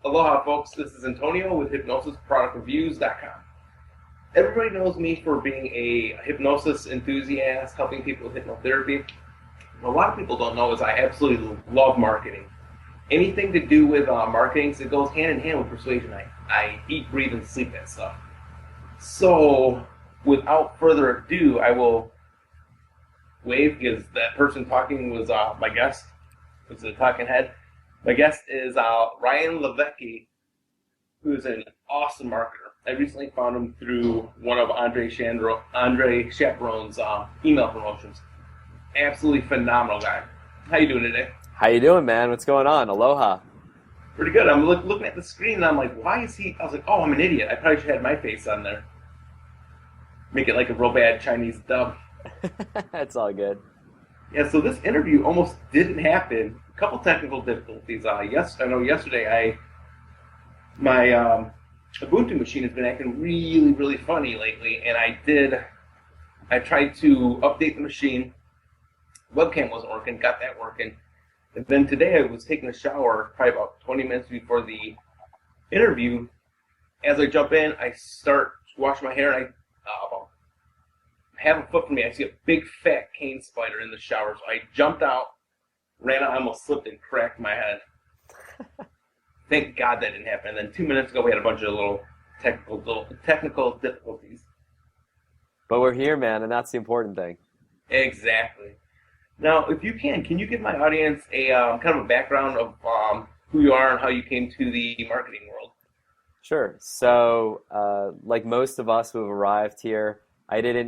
Aloha, folks. This is Antonio with HypnosisProductReviews.com. Everybody knows me for being a hypnosis enthusiast, helping people with hypnotherapy. What a lot of people don't know is I absolutely love marketing. Anything to do with marketing, it goes hand in hand with persuasion. I eat, breathe, and sleep that stuff. So, without further ado, I will wave because that person talking was my guest. Was the talking head. My guest is Ryan Levesque, who is an awesome marketer. I recently found him through one of Andre Chaperone's email promotions. Absolutely phenomenal guy. How you doing today? How you doing, man? What's going on? Aloha. Pretty good. I'm looking at the screen and I'm like, why is he? I was like, oh, I'm an idiot. I probably should have had my face on there. Make it like a real bad Chinese dub. That's all good. Yeah, so this interview almost didn't happen. A couple technical difficulties. I know yesterday my Ubuntu machine has been acting really, really funny lately, and I tried to update the machine. Webcam wasn't working, got that working. And then today I was taking a shower probably about 20 minutes before the interview. As I jump in, I start washing my hair, and about half a foot from me, I see a big fat cane spider in the shower. So I jumped out, ran out, I almost slipped and cracked my head. Thank God that didn't happen. And then 2 minutes ago, we had a bunch of little technical difficulties. But we're here, man, and that's the important thing. Exactly. Now, if you can you give my audience a kind of a background of who you are and how you came to the marketing world? Sure. So, like most of us who have arrived here, I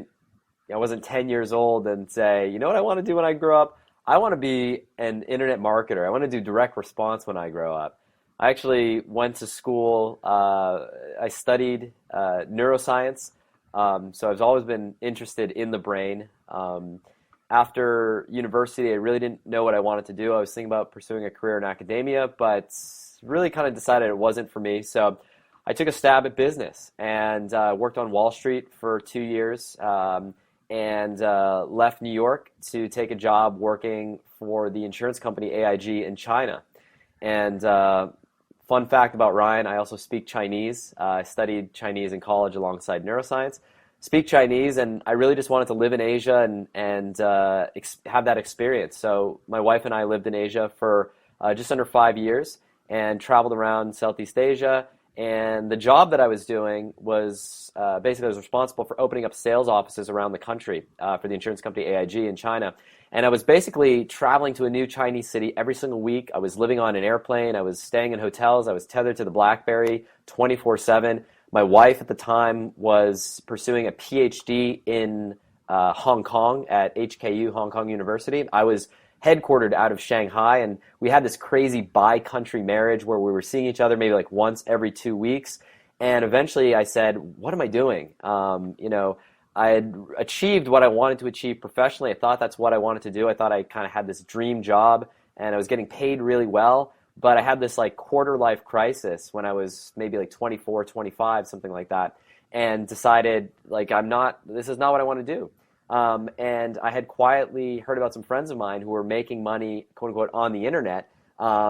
wasn't 10 years old and say, you know what I want to do when I grow up? I want to be an internet marketer. I want to do direct response when I grow up. I actually went to school. I studied neuroscience, so I've always been interested in the brain. After university, I really didn't know what I wanted to do. I was thinking about pursuing a career in academia, but really kind of decided it wasn't for me. So I took a stab at business and worked on Wall Street for 2 years. And left New York to take a job working for the insurance company AIG in China. And fun fact about Ryan, I also speak Chinese. I studied Chinese in college alongside neuroscience. Speak Chinese, and I really just wanted to live in Asia and have that experience. So my wife and I lived in Asia for just under 5 years and traveled around Southeast Asia. And the job that I was doing was basically I was responsible for opening up sales offices around the country for the insurance company AIG in China. And I was basically traveling to a new Chinese city every single week. I was living on an airplane. I was staying in hotels. I was tethered to the BlackBerry 24/7. My wife at the time was pursuing a PhD in Hong Kong at HKU, Hong Kong University. I was headquartered out of Shanghai, and we had this crazy bi-country marriage where we were seeing each other maybe like once every 2 weeks. And eventually I said, what am I doing? I had achieved what I wanted to achieve professionally. I thought that's what I wanted to do. I thought I kind of had this dream job, and I was getting paid really well. But I had this like quarter life crisis when I was maybe like 24, 25, something like that, and decided like this is not what I want to do. And I had quietly heard about some friends of mine who were making money, quote unquote, on the internet,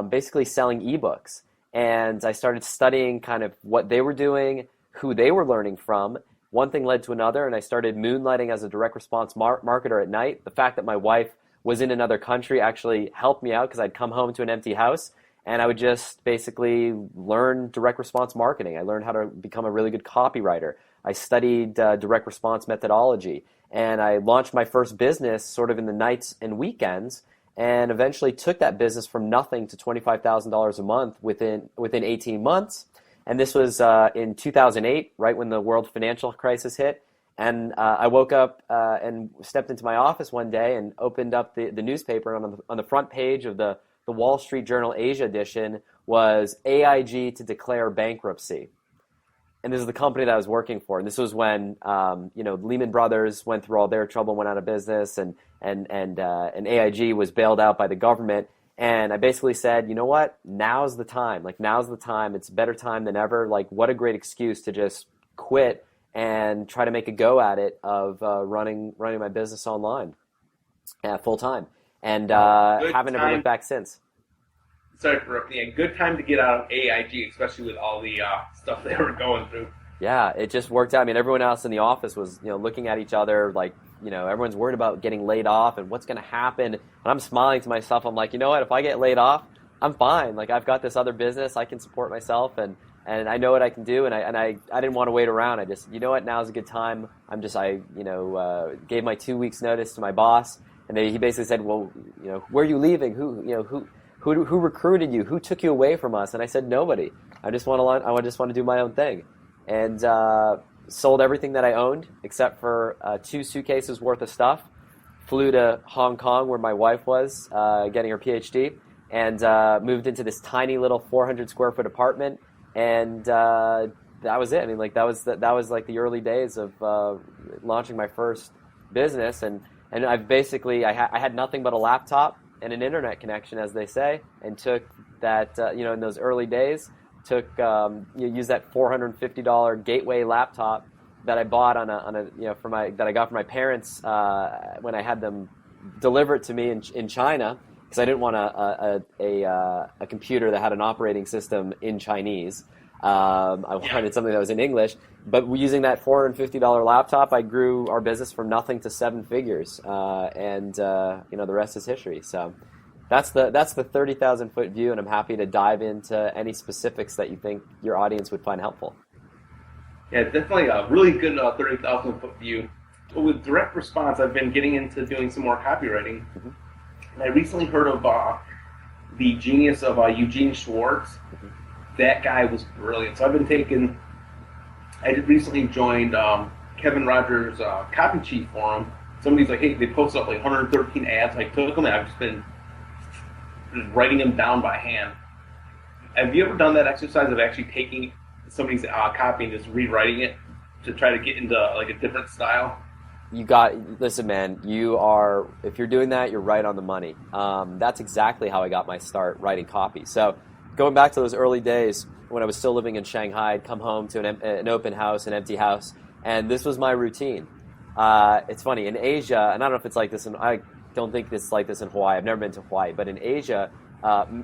basically selling ebooks. And I started studying kind of what they were doing, who they were learning from. One thing led to another, and I started moonlighting as a direct response marketer at night. The fact that my wife was in another country actually helped me out because I'd come home to an empty house, and I would just basically learn direct response marketing. I learned how to become a really good copywriter. I studied direct response methodology. And I launched my first business sort of in the nights and weekends, and eventually took that business from nothing to $25,000 a month within 18 months. And this was in 2008, right when the world financial crisis hit. And I woke up and stepped into my office one day and opened up the newspaper, and on the front page of the Wall Street Journal Asia edition was AIG to declare bankruptcy. And this is the company that I was working for. And this was when Lehman Brothers went through all their trouble, went out of business, and AIG was bailed out by the government. And I basically said, you know what? Now's the time. Like, now's the time. It's a better time than ever. Like, what a great excuse to just quit and try to make a go at it of running my business online full time. And haven't ever looked back since. sorry for interrupting. A good time to get out of AIG, especially with all the stuff they were going through. Yeah, it just worked out. I mean, everyone else in the office was, looking at each other like, everyone's worried about getting laid off and what's going to happen. And I'm smiling to myself. I'm like, you know what? If I get laid off, I'm fine. Like, I've got this other business. I can support myself, and I know what I can do. And I didn't want to wait around. I just, you know what? Now's a good time. Gave my 2 weeks notice to my boss, and he basically said, well, where are you leaving? Who recruited you? Who took you away from us? And I said, nobody. I just want to do my own thing. And sold everything that I owned except for 2 suitcases worth of stuff. Flew to Hong Kong where my wife was getting her PhD, and moved into this tiny little 400 square foot apartment. And that was it. I mean, like that was like the early days of launching my first business. And I've basically I had nothing but a laptop and an internet connection, as they say, and took that in those early days. Used that $450 Gateway laptop that I bought that I got from my parents when I had them deliver it to me in China, because I didn't want a computer that had an operating system in Chinese. I wanted something that was in English. But using that $450 laptop, I grew our business from nothing to 7 figures, and the rest is history. So. That's the 30,000 foot view, and I'm happy to dive into any specifics that you think your audience would find helpful. Yeah, definitely a really good 30,000 foot view. But with direct response, I've been getting into doing some more copywriting. Mm-hmm. And I recently heard of the genius of Eugene Schwartz. Mm-hmm. That guy was brilliant. So I recently joined Kevin Rogers' Copy Chief forum. Somebody's like, hey, they posted up like 113 ads. I took them, and I've just been writing them down by hand. Have you ever done that exercise of actually taking somebody's copy and just rewriting it to try to get into like a different style? Listen, man, if you're doing that, you're right on the money. That's exactly how I got my start writing copy. So going back to those early days when I was still living in Shanghai, I'd come home to an open house, an empty house, and this was my routine. It's funny, in Asia, and I don't know if it's like this I don't think it's like this in Hawaii. I've never been to Hawaii, but in Asia,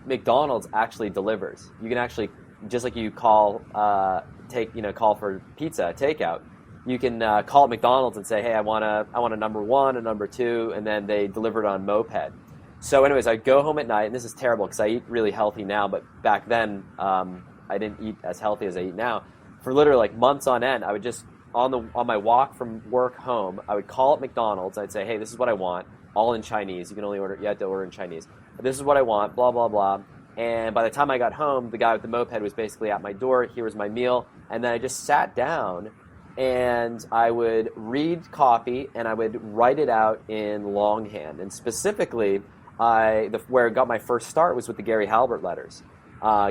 McDonald's actually delivers. You can actually, just like you call for pizza takeout, you can call at McDonald's and say, hey, I want a number 1, a number 2, and then they deliver it on moped. So anyways, I go home at night, and this is terrible because I eat really healthy now, but back then I didn't eat as healthy as I eat now. For literally like months on end, I would just on my walk from work home, I would call at McDonald's. I'd say, hey, this is what I want. All in Chinese. You have to order in Chinese. This is what I want, blah, blah, blah. And by the time I got home, the guy with the moped was basically at my door. Here was my meal. And then I just sat down, and I would read copy, and I would write it out in longhand. And specifically, where I got my first start was with the Gary Halbert letters.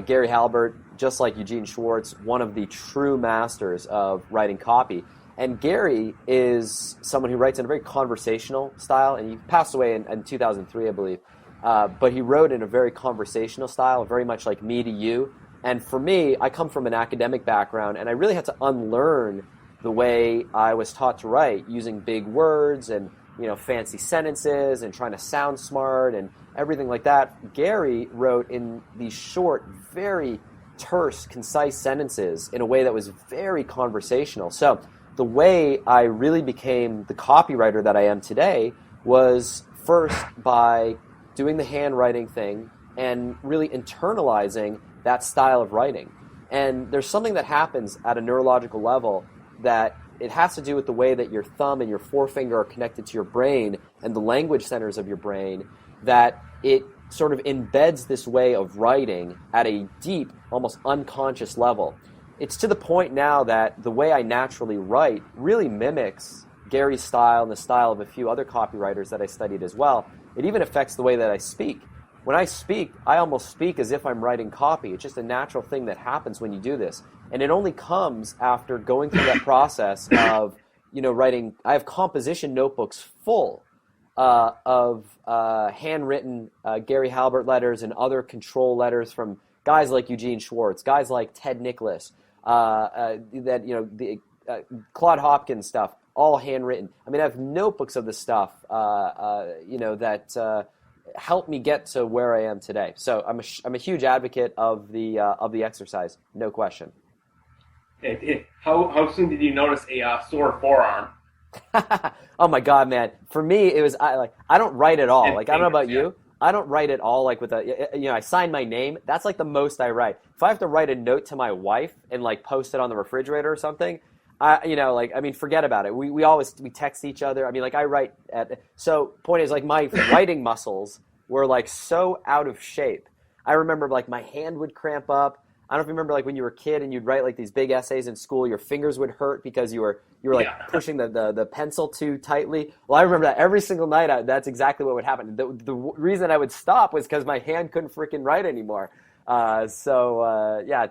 Gary Halbert, just like Eugene Schwartz, one of the true masters of writing copy. And Gary is someone who writes in a very conversational style, and he passed away in 2003, I believe. But he wrote in a very conversational style, very much like me to you. And for me, I come from an academic background, and I really had to unlearn the way I was taught to write, using big words and fancy sentences and trying to sound smart and everything like that. Gary wrote in these short, very terse, concise sentences in a way that was very conversational. So the way I really became the copywriter that I am today was first by doing the handwriting thing and really internalizing that style of writing. And there's something that happens at a neurological level that it has to do with the way that your thumb and your forefinger are connected to your brain and the language centers of your brain, that it sort of embeds this way of writing at a deep, almost unconscious level. It's to the point now that the way I naturally write really mimics Gary's style and the style of a few other copywriters that I studied as well. It even affects the way that I speak. When I speak, I almost speak as if I'm writing copy. It's just a natural thing that happens when you do this. And it only comes after going through that process of, writing. I have composition notebooks full of handwritten Gary Halbert letters and other control letters from guys like Eugene Schwartz, guys like Ted Nicholas, the Claude Hopkins stuff, all handwritten. I mean, I have notebooks of the stuff, that helped me get to where I am today. So I'm a huge advocate of the exercise, no question. How soon did you notice a sore forearm? Oh my God, man! For me, it was I don't write at all. And Like I don't know about fingers, yeah. you. I don't write at all. Like with I sign my name. That's like the most I write. If I have to write a note to my wife and like post it on the refrigerator or something, forget about it. We text each other. I mean, like I write so point is like my writing muscles were like so out of shape. I remember like my hand would cramp up. I don't know if you remember like when you were a kid and you'd write like these big essays in school, your fingers would hurt because you were like Yeah. pushing the pencil too tightly. Well, I remember that every single night. That's exactly what would happen. The reason I would stop was because my hand couldn't freaking write anymore. Yeah,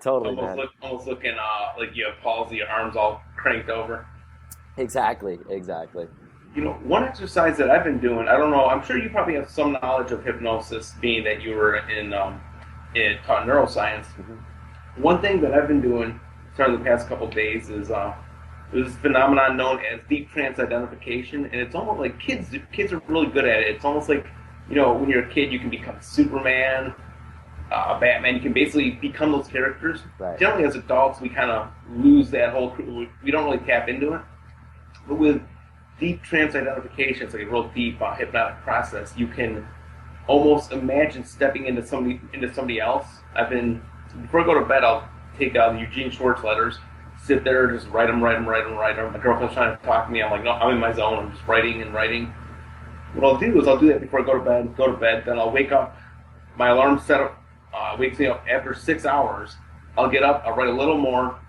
totally, man. Almost looking like you have palsy, your arms all cranked over. Exactly. One exercise that I've been doing, I don't know, I'm sure you probably have some knowledge of hypnosis, being that you were taught neuroscience. Mm-hmm. One thing that I've been doing, starting the past couple of days, is there's this phenomenon known as deep trance identification, and it's almost like kids are really good at it. It's almost like, when you're a kid, you can become Superman, Batman. You can basically become those characters. Right. Generally, as adults, we kind of lose that whole. We don't really tap into it. But with deep trance identification, it's like a real deep hypnotic process. You can almost imagine stepping into somebody else. Before I go to bed, I'll take out the Eugene Schwartz letters, sit there, just write them. My girlfriend's trying to talk to me. I'm like, no, I'm in my zone. I'm just writing and writing. What I'll do is I'll do that before I go to bed. Then I'll wake up. My alarm wakes me up after 6 hours. I'll get up. I'll write a little more.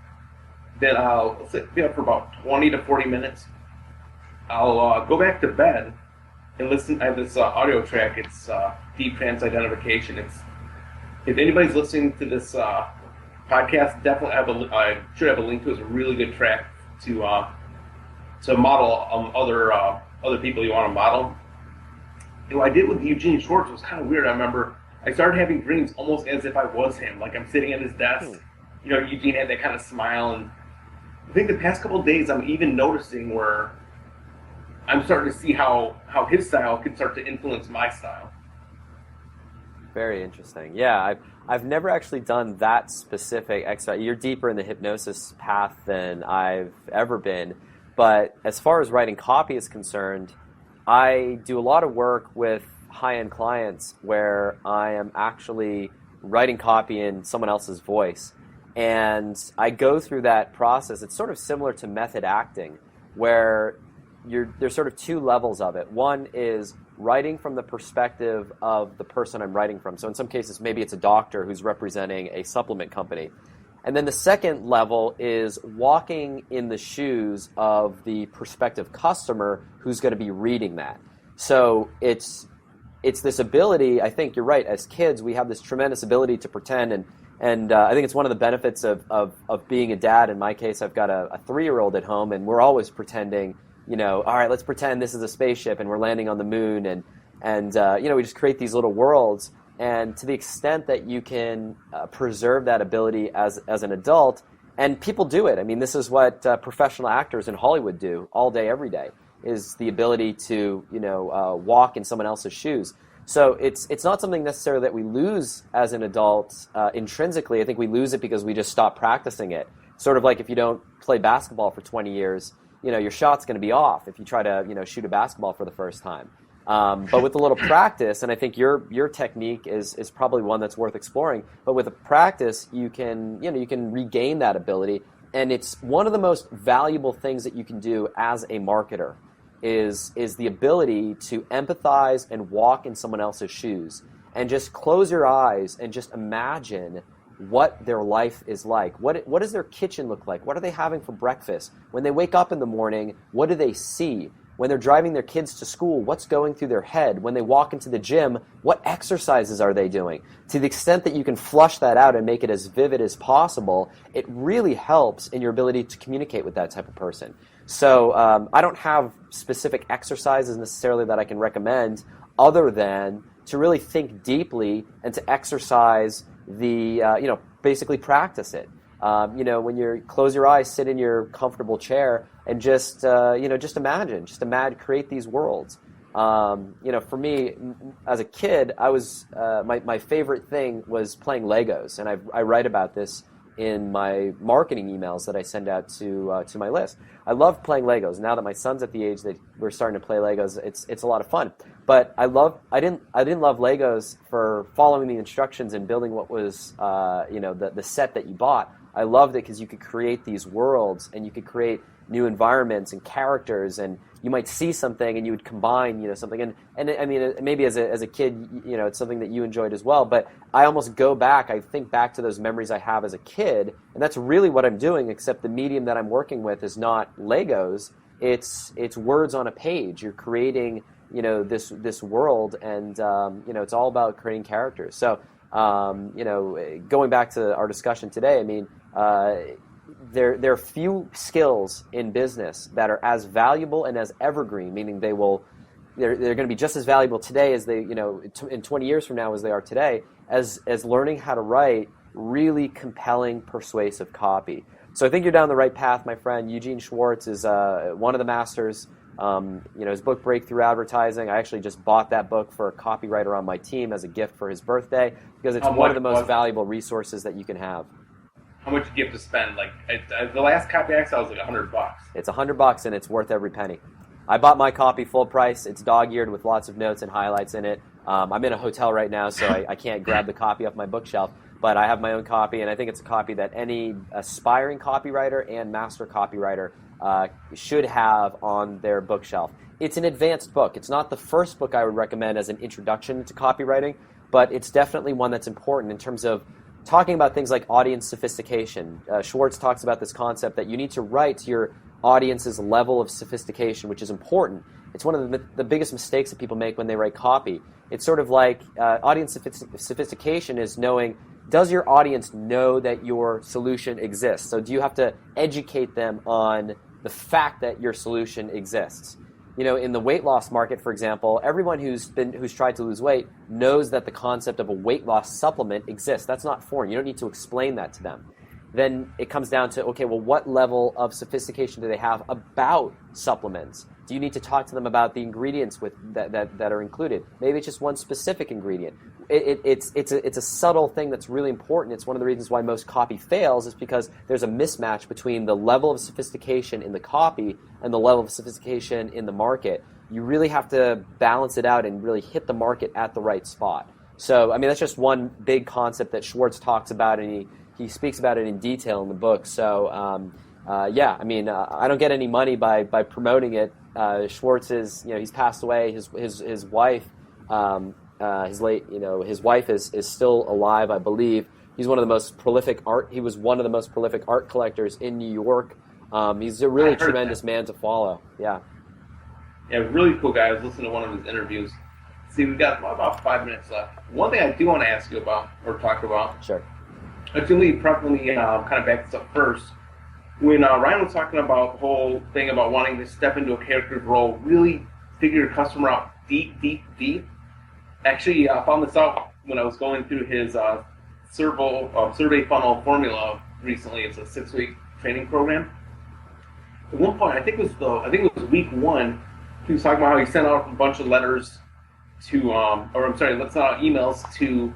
Then I'll be up for about 20 to 40 minutes. I'll go back to bed and listen. I have this audio track. It's deep trance identification. If anybody's listening to this podcast, definitely I should have a link to it. It's a really good track to model other people you want to model. And what I did with Eugene Schwartz was kind of weird. I remember I started having dreams almost as if I was him, like I'm sitting at his desk. Eugene had that kind of smile, and I think the past couple of days I'm even noticing where I'm starting to see how his style could start to influence my style. Very interesting. Yeah, I've never actually done that specific exercise. You're deeper in the hypnosis path than I've ever been. But as far as writing copy is concerned, I do a lot of work with high-end clients where I am actually writing copy in someone else's voice. And I go through that process. It's sort of similar to method acting, where there's sort of two levels of it. One is writing from the perspective of the person I'm writing from. So in some cases, maybe it's a doctor who's representing a supplement company. And then the second level is walking in the shoes of the prospective customer who's going to be reading that. So it's this ability, I think you're right, as kids, we have this tremendous ability to pretend, and I think it's one of the benefits of being a dad. In my case, I've got a 3-year-old at home, and we're always pretending, all right, let's pretend this is a spaceship and we're landing on the moon, and we just create these little worlds. And to the extent that you can preserve that ability as an adult, and people do it. I mean, this is what professional actors in Hollywood do all day, every day, is the ability to walk in someone else's shoes. So it's not something necessarily that we lose as an adult intrinsically. I think we lose it because we just stop practicing it. Sort of like if you don't play basketball for 20 years, your shot's going to be off if you try to shoot a basketball for the first time. But with a little practice, and I think your technique is probably one that's worth exploring. But with a practice, you can regain that ability, and it's one of the most valuable things that you can do as a marketer. Is the ability to empathize and walk in someone else's shoes and just close your eyes and just imagine what their life is like. What does their kitchen look like? What are they having for breakfast? When they wake up in the morning, what do they see? When they're driving their kids to school, what's going through their head? When they walk into the gym, what exercises are they doing? To the extent that you can flush that out and make it as vivid as possible, it really helps in your ability to communicate with that type of person. So I don't have specific exercises necessarily that I can recommend other than to really think deeply and to exercise the, basically practice it. When you close your eyes, sit in your comfortable chair and just imagine, create these worlds. For me, as a kid, I was my favorite thing was playing Legos, and I write about this in my marketing emails that I send out to my list. I love playing Legos. Now that my son's at the age that we're starting to play Legos, it's a lot of fun. But I didn't love Legos for following the instructions and building what was the set that you bought. I loved it because you could create these worlds and you could create new environments and characters, and you might see something and you would combine something, and I mean, maybe as a kid, it's something that you enjoyed as well, but I almost I think back to those memories I have as a kid, and that's really what I'm doing, except the medium that I'm working with is not Legos, it's words on a page. You're creating this world, and it's all about creating characters. So going back to our discussion today, I mean, there are few skills in business that are as valuable and as evergreen, meaning they're going to be just as valuable today as they in 20 years from now as they are today, as learning how to write really compelling, persuasive copy. So I think you're down the right path, my friend. Eugene Schwartz is one of the masters. His book Breakthrough Advertising, I actually just bought that book for a copywriter on my team as a gift for his birthday, because it's one of the most valuable resources that you can have. How much do you have to spend? Like the last copy I saw was like $100. It's $100 and it's worth every penny. I bought my copy full price. It's dog-eared with lots of notes and highlights in it. I'm in a hotel right now, so I can't grab the copy off my bookshelf, but I have my own copy, and I think it's a copy that any aspiring copywriter and master copywriter should have on their bookshelf. It's an advanced book. It's not the first book I would recommend as an introduction to copywriting, but it's definitely one that's important in terms of talking about things like audience sophistication. Schwartz talks about this concept that you need to write to your audience's level of sophistication, which is important. It's one of the biggest mistakes that people make when they write copy. It's sort of like audience sophistication is knowing, does your audience know that your solution exists? So do you have to educate them on the fact that your solution exists? In the weight loss market, for example, everyone who's tried to lose weight knows that the concept of a weight loss supplement exists. That's not foreign. You don't need to explain that to them. Then it comes down to, okay, well, what level of sophistication do they have about supplements? Do you need to talk to them about the ingredients that are included? Maybe it's just one specific ingredient. It's a subtle thing that's really important. It's one of the reasons why most copy fails, is because there's a mismatch between the level of sophistication in the copy and the level of sophistication in the market. You really have to balance it out and really hit the market at the right spot. So, I mean, that's just one big concept that Schwartz talks about, and he speaks about it in detail in the book. So, I don't get any money by promoting it. Schwartz is, he's passed away. His wife, his wife is still alive, I believe. He's one of the most prolific He was one of the most prolific art collectors in New York. He's a really tremendous man to follow. Yeah. Yeah, really cool guy. I was listening to one of his interviews. See, we've got about 5 minutes left. One thing I do want to ask you about, or talk about. Sure. Actually, probably kind of back this up first. When Ryan was talking about the whole thing about wanting to step into a character's role, really figure your customer out deep. Actually, I found this out when I was going through his survey funnel formula recently. It's a 6-week training program. At one point, I think it was week 1. He was talking about how he sent out a bunch of letters to, let's send out emails to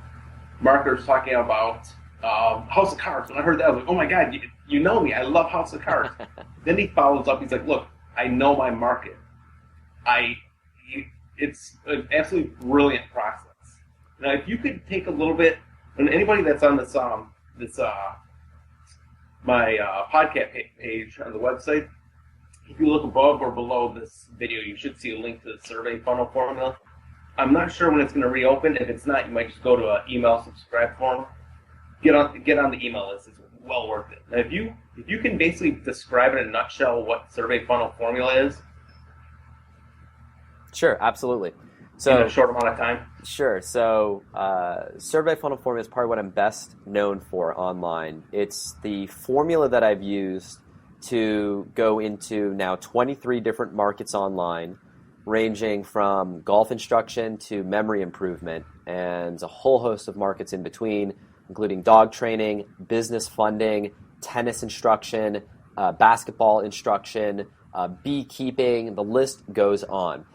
marketers talking about House of Cards. When I heard that, I was like, oh my God, you know me. I love House of Cards. Then he follows up. He's like, look, I know my market. It's an absolutely brilliant process. Now, if you could take a little bit, and anybody that's on my podcast page on the website, if you look above or below this video, you should see a link to the survey funnel formula. I'm not sure when it's going to reopen. If it's not, you might just go to an email subscribe form. Get on the email list. It's well worth it. Now, if you can basically describe in a nutshell what survey funnel formula is. Sure, absolutely. So in a short amount of time. Sure. So survey funnel formula is probably what I'm best known for online. It's the formula that I've used to go into now 23 different markets online, ranging from golf instruction to memory improvement, and a whole host of markets in between, including dog training, business funding, tennis instruction, basketball instruction, beekeeping. The list goes on.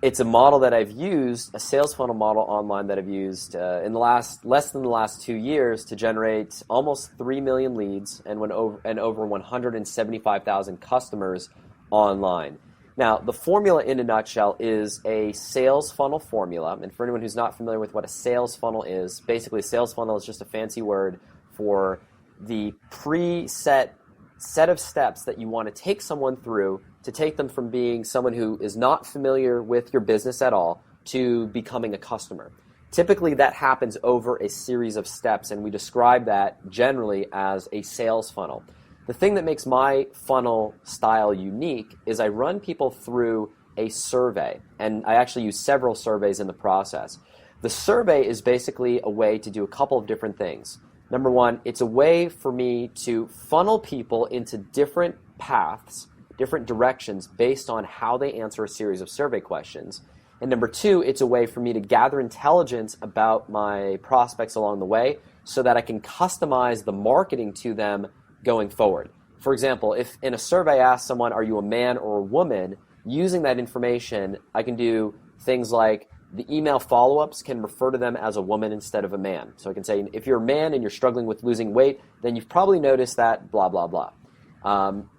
It's a model that I've used, a sales funnel model online that I've used in the less than the last 2 years to generate almost 3 million leads and over 175,000 customers online. Now, the formula in a nutshell is a sales funnel formula. And for anyone who's not familiar with what a sales funnel is, basically a sales funnel is just a fancy word for the preset set of steps that you want to take someone through to take them from being someone who is not familiar with your business at all to becoming a customer. Typically, that happens over a series of steps, and we describe that generally as a sales funnel. The thing that makes my funnel style unique is I run people through a survey, and I actually use several surveys in the process. The survey is basically a way to do a couple of different things. Number one, it's a way for me to funnel people into different paths, different directions based on how they answer a series of survey questions. And number two, it's a way for me to gather intelligence about my prospects along the way so that I can customize the marketing to them going forward. For example, if in a survey I ask someone, are you a man or a woman, using that information, I can do things like the email follow-ups can refer to them as a woman instead of a man. So I can say, if you're a man and you're struggling with losing weight, then you've probably noticed that blah, blah, blah.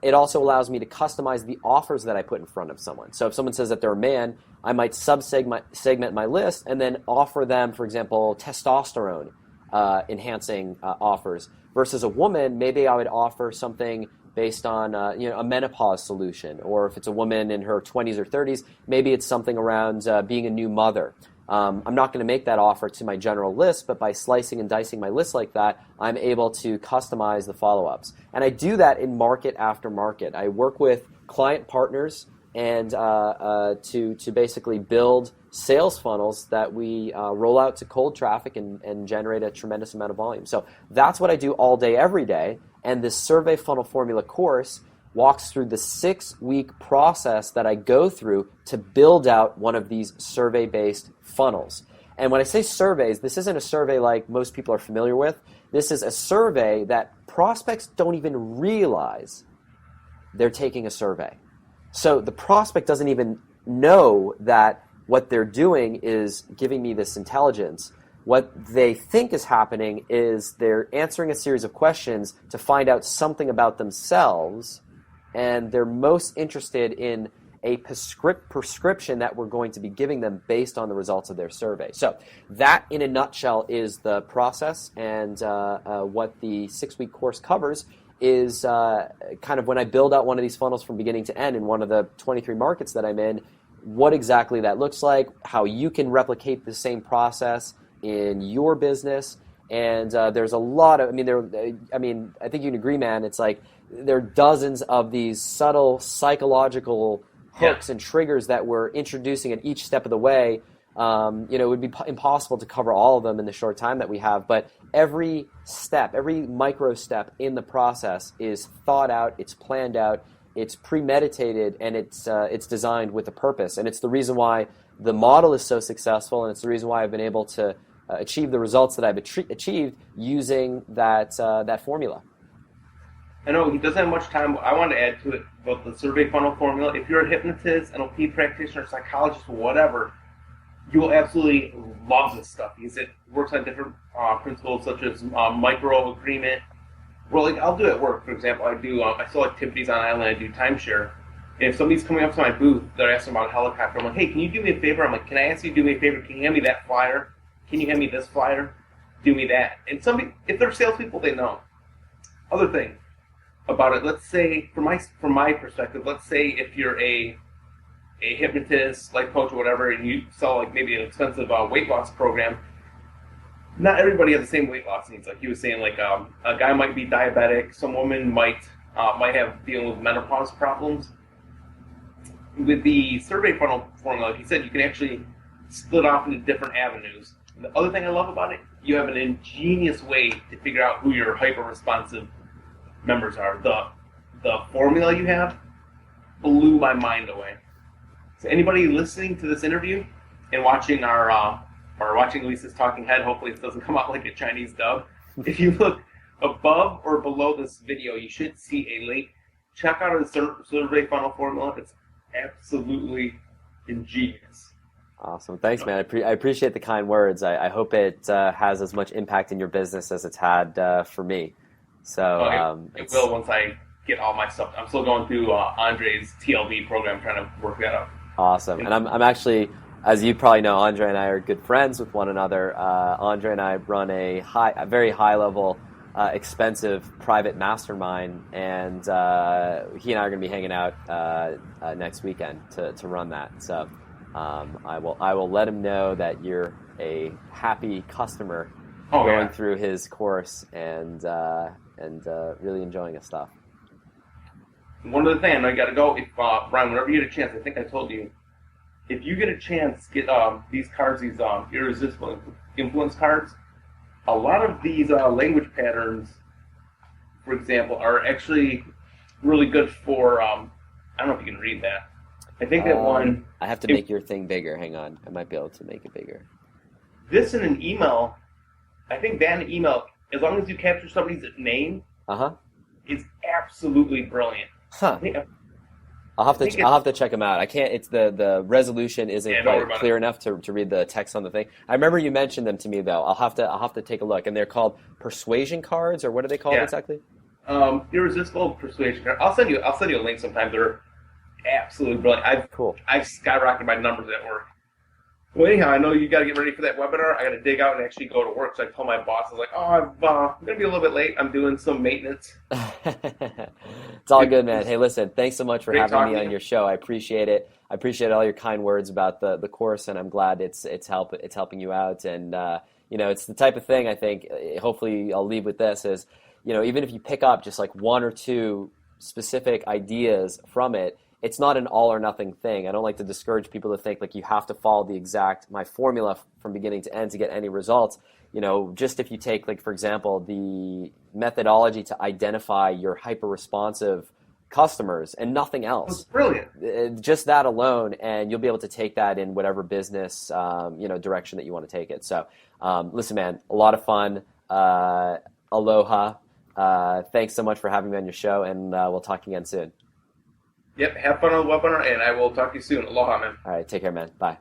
It also allows me to customize the offers that I put in front of someone. So if someone says that they're a man, I might segment my list and then offer them, for example, testosterone enhancing offers. Versus a woman, maybe I would offer something based on a menopause solution. Or if it's a woman in her 20s or 30s, maybe it's something around being a new mother. I'm not going to make that offer to my general list, but by slicing and dicing my list like that, I'm able to customize the follow-ups. And I do that in market after market. I work with client partners and to basically build sales funnels that we roll out to cold traffic and generate a tremendous amount of volume. So that's what I do all day, every day. And this survey funnel formula course walks through the 6-week process that I go through to build out one of these survey-based funnels. And when I say surveys, this isn't a survey like most people are familiar with. This is a survey that prospects don't even realize they're taking a survey. So the prospect doesn't even know that what they're doing is giving me this intelligence. What they think is happening is they're answering a series of questions to find out something about themselves, and they're most interested in a prescription that we're going to be giving them based on the results of their survey. So that, in a nutshell, is the process, and what the 6-week course covers is kind of when I build out one of these funnels from beginning to end in one of the 23 markets that I'm in, what exactly that looks like, how you can replicate the same process in your business. And there's a lot of, I think you can agree, man, it's like there are dozens of these subtle psychological hooks and triggers that we're introducing at each step of the way. It would be impossible to cover all of them in the short time that we have, but every step, every micro step in the process is thought out, it's planned out, it's premeditated, and it's designed with a purpose. And it's the reason why the model is so successful, and it's the reason why I've been able to achieve the results that I've achieved using that formula. I know he doesn't have much time, but I want to add to it about the survey funnel formula. If you're a hypnotist, NLP practitioner, psychologist, whatever, you will absolutely love this stuff because it works on different principles such as micro agreement. Well, like I'll do at work, for example, I sell activities on island, I do timeshare. And if somebody's coming up to my booth, they're asking about a helicopter, I'm like, hey, can you do me a favor? I'm like, can I ask you to do me a favor? Can you hand me that flyer? Can you hand me this flyer? Do me that. And if they're salespeople, they know. Other thing about it, let's say, from my perspective, let's say if you're a hypnotist, life coach, or whatever, and you sell like maybe an expensive weight loss program, not everybody has the same weight loss needs. Like he was saying, like a guy might be diabetic, some woman might have dealing with menopause problems. With the survey funnel formula, like he said, you can actually split off into different avenues. And the other thing I love about it, you have an ingenious way to figure out who your hyper-responsive members are. The formula you have blew my mind away. So anybody listening to this interview and watching watching Lisa's talking head, hopefully it doesn't come out like a Chinese dub. If you look above or below this video, you should see a link. Check out the survey funnel formula. It's absolutely ingenious. Awesome. Thanks, man. I appreciate the kind words. I hope it has as much impact in your business as it's had for me. So It will once I get all my stuff. I'm still going through Andre's TLB program, trying to work that out. Awesome. And I'm actually, as you probably know, Andre and I are good friends with one another. Andre and I run a very high level, expensive private mastermind, and he and I are going to be hanging out next weekend to run that. So I will let him know that you're a happy customer going through his course and really enjoying his stuff. One other thing, I know you got to go. If Brian, whenever you get a chance, I think I told you, if you get a chance, get these cards, these irresistible influence cards. A lot of these language patterns, for example, are actually really good for. I don't know if you can read that. I think that one. I have to make your thing bigger. Hang on, I might be able to make it bigger. This in an email, I think that in an email, as long as you capture somebody's name, is absolutely brilliant. Huh. I'll have to check them out. I can't. It's the resolution isn't quite clear enough to read the text on the thing. I remember you mentioned them to me though. I'll have to take a look. And they're called persuasion cards, or what are they called exactly? Irresistible persuasion card. I'll send you a link sometime. They're absolutely brilliant. I've skyrocketed my numbers at work. Well, anyhow, I know you got to get ready for that webinar. I got to dig out and actually go to work. So I told my boss, I was like, I'm going to be a little bit late. I'm doing some maintenance. It's all good, man. Hey, listen, thanks so much for having me on your show. I appreciate it. I appreciate all your kind words about the course, and I'm glad it's helping you out. And it's the type of thing I think. Hopefully, I'll leave with this is, even if you pick up just like one or two specific ideas from it. It's not an all or nothing thing. I don't like to discourage people to think like you have to follow my formula from beginning to end to get any results. Just if you take, like, for example, the methodology to identify your hyper-responsive customers and nothing else. That's brilliant. Just that alone, and you'll be able to take that in whatever business, direction that you want to take it. So, listen, man, a lot of fun. Aloha. Thanks so much for having me on your show, and we'll talk again soon. Yep, have fun on the webinar, and I will talk to you soon. Aloha, man. All right, take care, man. Bye.